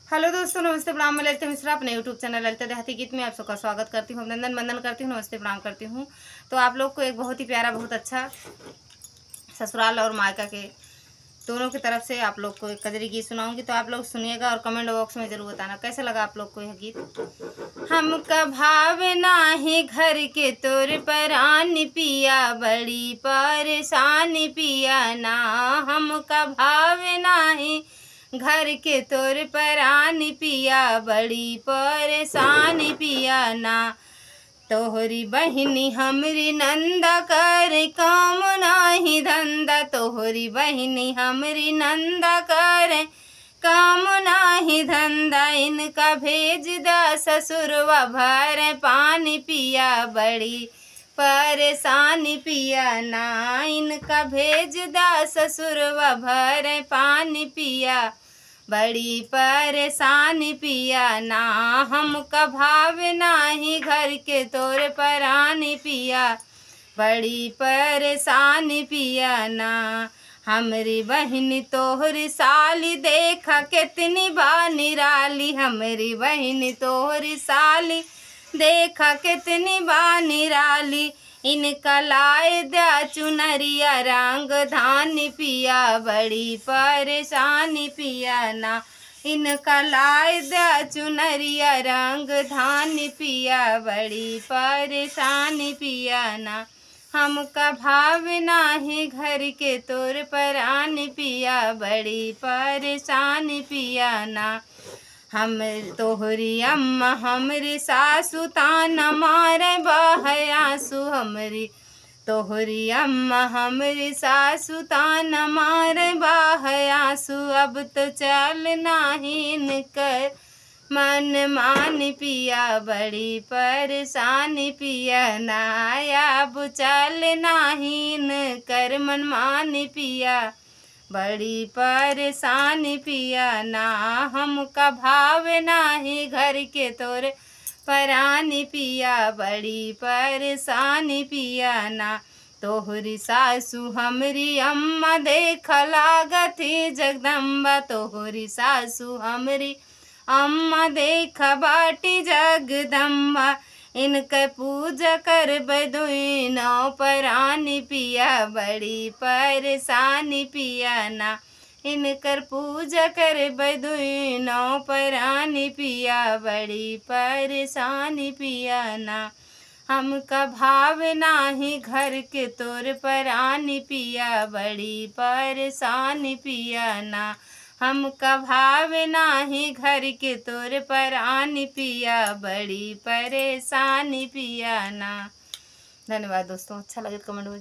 Hello दोस्तों, नमस्ते प्रणाम। मैं ललिता मिश्रा अपने यूट्यूब चैनल ललिता देहाती गीत में आप सबका स्वागत करती हूँ, अभिनंदन वंदन करती हूँ, नमस्ते प्रणाम करती हूँ। तो आप लोग को एक बहुत ही प्यारा, बहुत अच्छा ससुराल और मायका के दोनों की तरफ से आप लोग को एक कजरी गीत सुनाऊंगी। तो आप लोग सुनिएगा और कमेंट बॉक्स में ज़रूर बताना कैसा लगा आप लोग को यह गीत। हमका भाव नाही घर के तोर परान पिया, बड़ी परेशानी पिया ना। हमका भाव नाही घर के तोर परानी पिया, बड़ी परेशानी पिया ना। तोहरी बहिनी हमरी नंदा कर काम नाही धंधा, तोहरी बहिनी हमरी नंदा कर काम नाही धंधा। इनका भेज दा ससुरवा भर पानी पिया, बड़ी परेशानी पिया ना। इनका भेज दा ससुरवा भर पानी पिया, बड़ी परेशानी पिया ना। हमका भाव नाही घर के तोर परानी पिया, बड़ी परेशानी पिया ना। हमरी बहन तोहरी साली देखा कितनी बानिराली, हमरी बहन तोहरी साली देखा कितनी बानिराली। इनका लाए दा चुनरिया रंग धानी पिया, बड़ी परेशानी पिया ना। इनका लाए दा चुनरिया रंग धानी पिया, बड़ी परेशानी पिया ना। हमका भाव नाही घर के तोर परानी पिया, बड़ी परेशानी पिया ना। हम तोहरी अम्मा हमरी सासु ताना मारे बहयासु, हमरी तोहरी अम्मा हमरी सासु ताना मारे बहयासु। अब तो चल नाही कर मन मानी पिया, बड़ी परेशानी पिया ना। अब चल नाही कर मन मानी पिया, बड़ी परेशानी पिया ना। हमका भाव नाही घर के तोर परानी पिया, बड़ी परेशानी पिया ना। तोहरी सासु हमरी अम्मा देख लागती जगदम्बा, तोहरी सासु हमरी अम्मा देख बाटी जगदम्बा। इनके पूजा कर दुई नौ परानी पिया, बड़ी परेशानी पिया ना। इनकर पूजा कर दुई नौ परानी पिया, बड़ी परेशानी पिया ना। हमका भाव नाही घर के तोर परानी पिया, बड़ी परेशानी पिया ना। हमका भाव नाही घर के तोर परानी पिया, बड़ी परेशानी पिया ना। धन्यवाद दोस्तों, अच्छा लगे कमेंट में